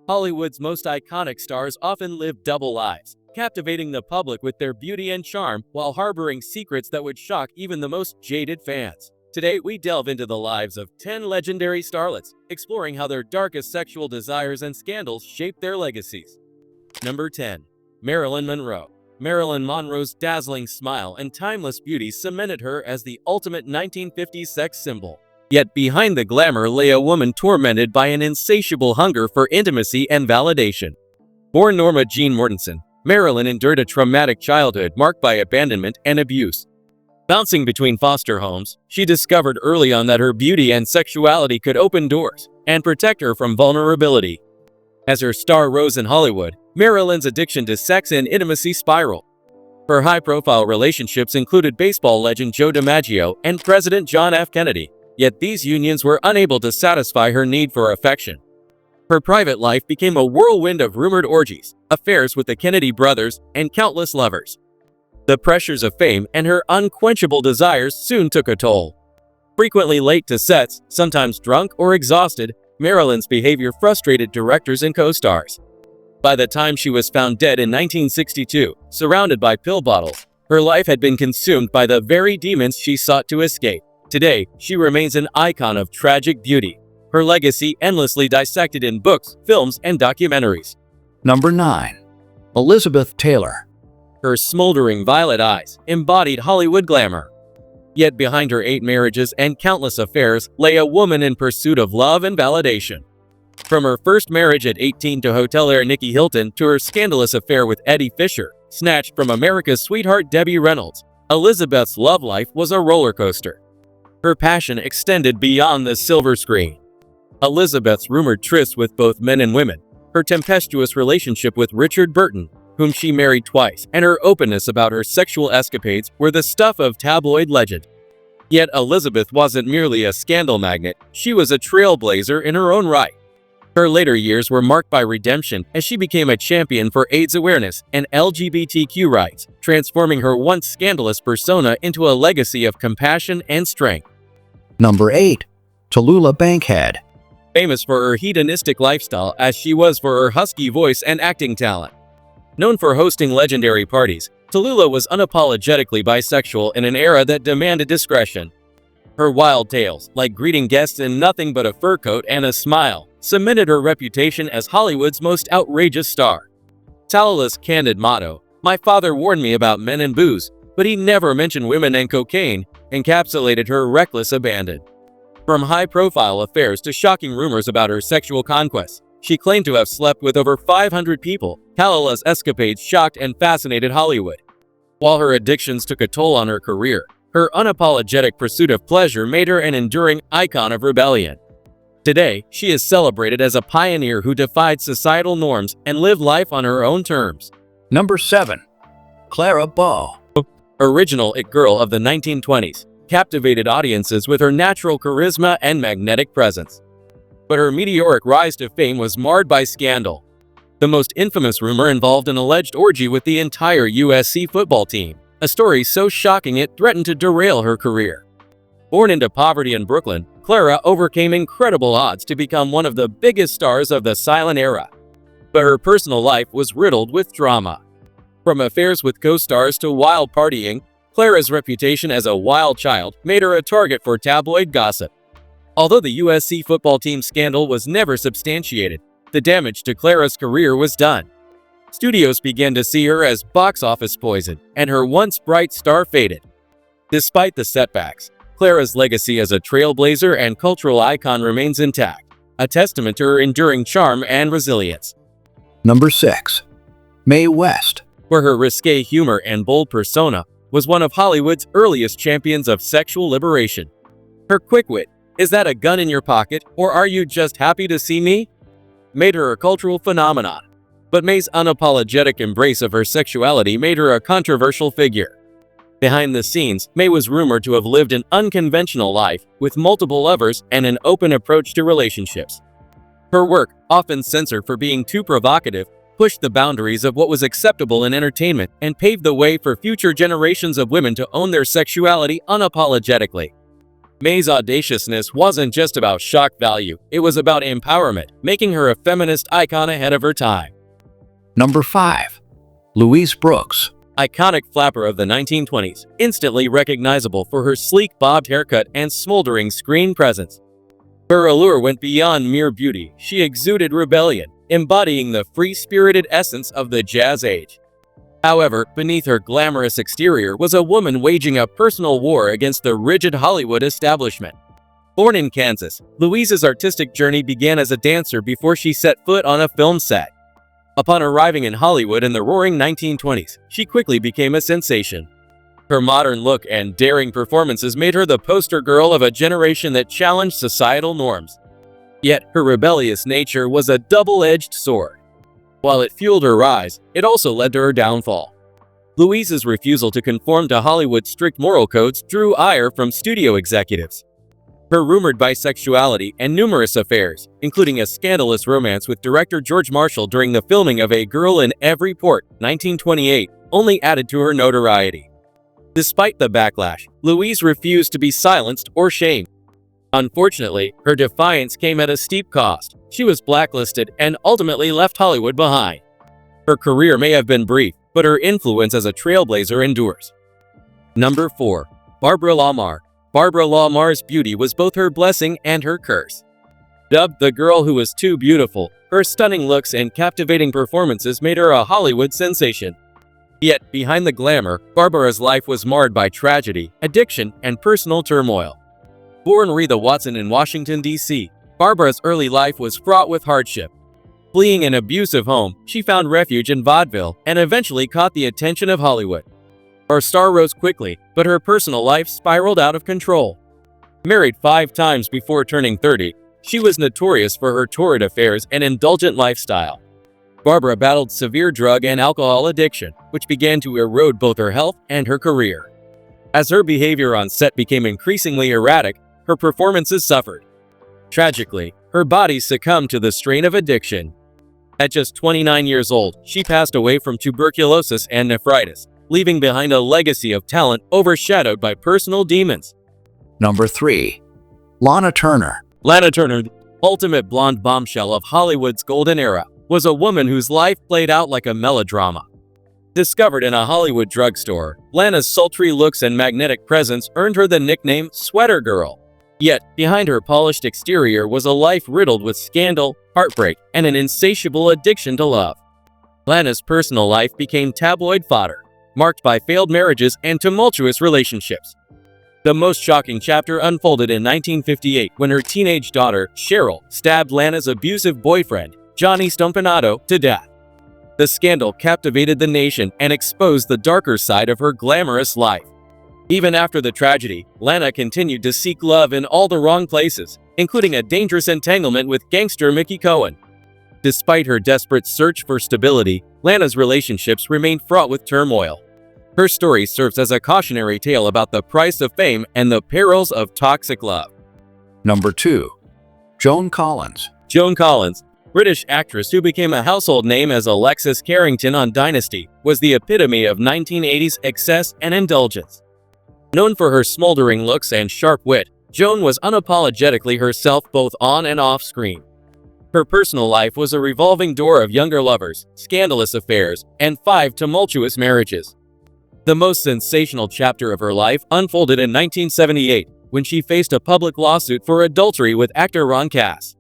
Hollywood's most iconic stars often live double lives, captivating the public with their beauty and charm while harboring secrets that would shock even the most jaded fans. Today, we delve into the lives of 10 legendary starlets, exploring how their darkest sexual desires and scandals shaped their legacies. Number 10. Marilyn Monroe. Marilyn Monroe's dazzling smile and timeless beauty cemented her as the ultimate 1950s sex symbol. Yet behind the glamour lay a woman tormented by an insatiable hunger for intimacy and validation. Born Norma Jean Mortensen, Marilyn endured a traumatic childhood marked by abandonment and abuse. Bouncing between foster homes, she discovered early on that her beauty and sexuality could open doors and protect her from vulnerability. As her star rose in Hollywood, Marilyn's addiction to sex and intimacy spiraled. Her high-profile relationships included baseball legend Joe DiMaggio and President John F. Kennedy. Yet these unions were unable to satisfy her need for affection. Her private life became a whirlwind of rumored orgies, affairs with the Kennedy brothers, and countless lovers. The pressures of fame and her unquenchable desires soon took a toll. Frequently late to sets, sometimes drunk or exhausted, Marilyn's behavior frustrated directors and co-stars. By the time she was found dead in 1962, surrounded by pill bottles, her life had been consumed by the very demons she sought to escape. Today, she remains an icon of tragic beauty, her legacy endlessly dissected in books, films, and documentaries. Number 9. Elizabeth Taylor. Her smoldering violet eyes embodied Hollywood glamour. Yet behind her 8 marriages and countless affairs lay a woman in pursuit of love and validation. From her first marriage at 18 to hotelier Nikki Hilton to her scandalous affair with Eddie Fisher, snatched from America's sweetheart Debbie Reynolds, Elizabeth's love life was a roller coaster. Her passion extended beyond the silver screen. Elizabeth's rumored trysts with both men and women, her tempestuous relationship with Richard Burton, whom she married twice, and her openness about her sexual escapades were the stuff of tabloid legend. Yet Elizabeth wasn't merely a scandal magnet, she was a trailblazer in her own right. Her later years were marked by redemption as she became a champion for AIDS awareness and LGBTQ rights, transforming her once scandalous persona into a legacy of compassion and strength. Number 8. Tallulah Bankhead. Famous for her hedonistic lifestyle as she was for her husky voice and acting talent. Known for hosting legendary parties, Tallulah was unapologetically bisexual in an era that demanded discretion. Her wild tales, like greeting guests in nothing but a fur coat and a smile, cemented her reputation as Hollywood's most outrageous star. Tallulah's candid motto, "My father warned me about men and booze, but he never mentioned women and cocaine," encapsulated her reckless abandon. From high-profile affairs to shocking rumors about her sexual conquests, she claimed to have slept with over 500 people. Tallulah's escapades shocked and fascinated Hollywood. While her addictions took a toll on her career, her unapologetic pursuit of pleasure made her an enduring icon of rebellion. Today, she is celebrated as a pioneer who defied societal norms and lived life on her own terms. Number 7. Clara Bow. Original it girl of the 1920s, captivated audiences with her natural charisma and magnetic presence. But her meteoric rise to fame was marred by scandal. The most infamous rumor involved an alleged orgy with the entire USC football team, a story so shocking it threatened to derail her career. Born into poverty in Brooklyn, Clara overcame incredible odds to become one of the biggest stars of the silent era. But her personal life was riddled with drama. From affairs with co-stars to wild partying, Clara's reputation as a wild child made her a target for tabloid gossip. Although the USC football team scandal was never substantiated, the damage to Clara's career was done. Studios began to see her as box office poison, and her once bright star faded. Despite the setbacks, Clara's legacy as a trailblazer and cultural icon remains intact, a testament to her enduring charm and resilience. Number 6. Mae West. Where her risque humor and bold persona was one of Hollywood's earliest champions of sexual liberation. Her quick wit, "Is that a gun in your pocket, or are you just happy to see me?" made her a cultural phenomenon. But Mae's unapologetic embrace of her sexuality made her a controversial figure. Behind the scenes, Mae was rumored to have lived an unconventional life, with multiple lovers and an open approach to relationships. Her work, often censored for being too provocative, pushed the boundaries of what was acceptable in entertainment and paved the way for future generations of women to own their sexuality unapologetically. May's audaciousness wasn't just about shock value, it was about empowerment, making her a feminist icon ahead of her time. Number 5. Louise Brooks. Iconic flapper of the 1920s, instantly recognizable for her sleek bobbed haircut and smoldering screen presence. Her allure went beyond mere beauty, she exuded rebellion, embodying the free-spirited essence of the jazz age. However, beneath her glamorous exterior was a woman waging a personal war against the rigid Hollywood establishment. Born in Kansas, Louise's artistic journey began as a dancer before she set foot on a film set. Upon arriving in Hollywood in the roaring 1920s, she quickly became a sensation. Her modern look and daring performances made her the poster girl of a generation that challenged societal norms. Yet, her rebellious nature was a double-edged sword. While it fueled her rise, it also led to her downfall. Louise's refusal to conform to Hollywood's strict moral codes drew ire from studio executives. Her rumored bisexuality and numerous affairs, including a scandalous romance with director George Marshall during the filming of A Girl in Every Port, 1928, only added to her notoriety. Despite the backlash, Louise refused to be silenced or shamed. Unfortunately, her defiance came at a steep cost. She was blacklisted and ultimately left Hollywood behind. Her career may have been brief, but her influence as a trailblazer endures. Number 4. Barbara Lamar. Barbara Lamar's beauty was both her blessing and her curse. Dubbed the girl who was too beautiful, her stunning looks and captivating performances made her a Hollywood sensation. Yet, behind the glamour, Barbara's life was marred by tragedy, addiction, and personal turmoil. Born Retha Watson in Washington, D.C., Barbara's early life was fraught with hardship. Fleeing an abusive home, she found refuge in vaudeville and eventually caught the attention of Hollywood. Her star rose quickly, but her personal life spiraled out of control. Married 5 times before turning 30, she was notorious for her torrid affairs and indulgent lifestyle. Barbara battled severe drug and alcohol addiction, which began to erode both her health and her career. As her behavior on set became increasingly erratic, her performances suffered. Tragically, her body succumbed to the strain of addiction. At just 29 years old, she passed away from tuberculosis and nephritis, leaving behind a legacy of talent overshadowed by personal demons. Number 3. Lana Turner. Lana Turner, the ultimate blonde bombshell of Hollywood's golden era, was a woman whose life played out like a melodrama. Discovered in a Hollywood drugstore, Lana's sultry looks and magnetic presence earned her the nickname Sweater Girl. Yet, behind her polished exterior was a life riddled with scandal, heartbreak, and an insatiable addiction to love. Lana's personal life became tabloid fodder, marked by failed marriages and tumultuous relationships. The most shocking chapter unfolded in 1958 when her teenage daughter, Cheryl, stabbed Lana's abusive boyfriend, Johnny Stompanato, to death. The scandal captivated the nation and exposed the darker side of her glamorous life. Even after the tragedy, Lana continued to seek love in all the wrong places, including a dangerous entanglement with gangster Mickey Cohen. Despite her desperate search for stability, Lana's relationships remained fraught with turmoil. Her story serves as a cautionary tale about the price of fame and the perils of toxic love. Number 2. Joan Collins. Joan Collins, British actress who became a household name as Alexis Carrington on Dynasty, was the epitome of 1980s excess and indulgence. Known for her smoldering looks and sharp wit, Joan was unapologetically herself both on and off screen. Her personal life was a revolving door of younger lovers, scandalous affairs, and 5 tumultuous marriages. The most sensational chapter of her life unfolded in 1978, when she faced a public lawsuit for adultery with actor Ron Cass.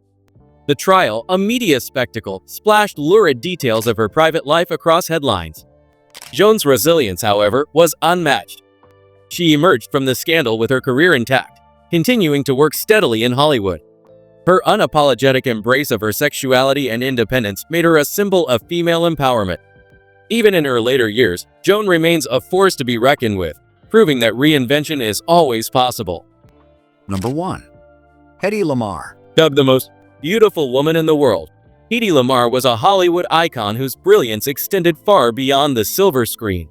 The trial, a media spectacle, splashed lurid details of her private life across headlines. Joan's resilience, however, was unmatched. She emerged from the scandal with her career intact, continuing to work steadily in Hollywood. Her unapologetic embrace of her sexuality and independence made her a symbol of female empowerment. Even in her later years, Joan remains a force to be reckoned with, proving that reinvention is always possible. Number 1. Hedy Lamarr. Dubbed the most beautiful woman in the world, Hedy Lamarr was a Hollywood icon whose brilliance extended far beyond the silver screen.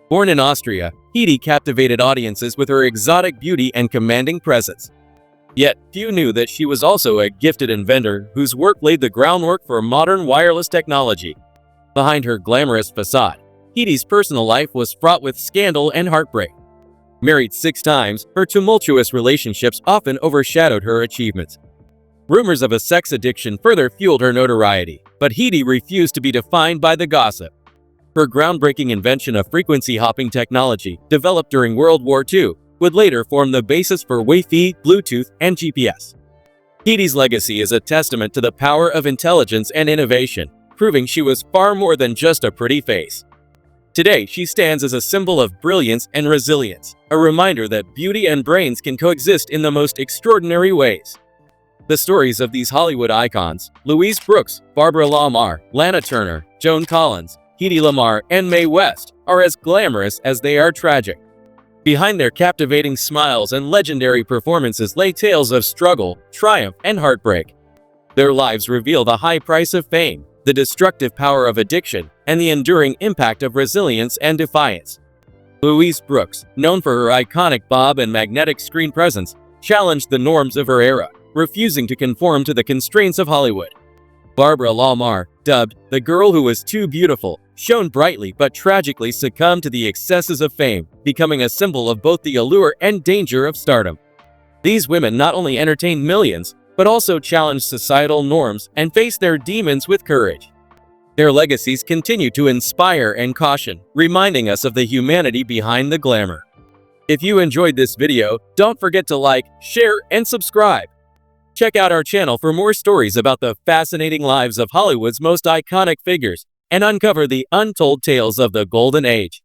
Born in Austria, Hedy captivated audiences with her exotic beauty and commanding presence. Yet, few knew that she was also a gifted inventor whose work laid the groundwork for modern wireless technology. Behind her glamorous facade, Hedy's personal life was fraught with scandal and heartbreak. Married 6 times, her tumultuous relationships often overshadowed her achievements. Rumors of a sex addiction further fueled her notoriety, but Heidi refused to be defined by the gossip. Her groundbreaking invention of frequency hopping technology, developed during World War II, would later form the basis for Wi-Fi, Bluetooth, and GPS. Heidi's legacy is a testament to the power of intelligence and innovation, proving she was far more than just a pretty face. Today, she stands as a symbol of brilliance and resilience, a reminder that beauty and brains can coexist in the most extraordinary ways. The stories of these Hollywood icons, Louise Brooks, Barbara Lamar, Lana Turner, Joan Collins, Hedy Lamarr, and Mae West, are as glamorous as they are tragic. Behind their captivating smiles and legendary performances lay tales of struggle, triumph, and heartbreak. Their lives reveal the high price of fame, the destructive power of addiction, and the enduring impact of resilience and defiance. Louise Brooks, known for her iconic bob and magnetic screen presence, challenged the norms of her era, refusing to conform to the constraints of Hollywood. Barbara Lamar, dubbed the girl who was too beautiful, shone brightly but tragically succumbed to the excesses of fame, becoming a symbol of both the allure and danger of stardom. These women not only entertained millions, but also challenged societal norms and faced their demons with courage. Their legacies continue to inspire and caution, reminding us of the humanity behind the glamour. If you enjoyed this video, don't forget to like, share, and subscribe. Check out our channel for more stories about the fascinating lives of Hollywood's most iconic figures and uncover the untold tales of the Golden Age.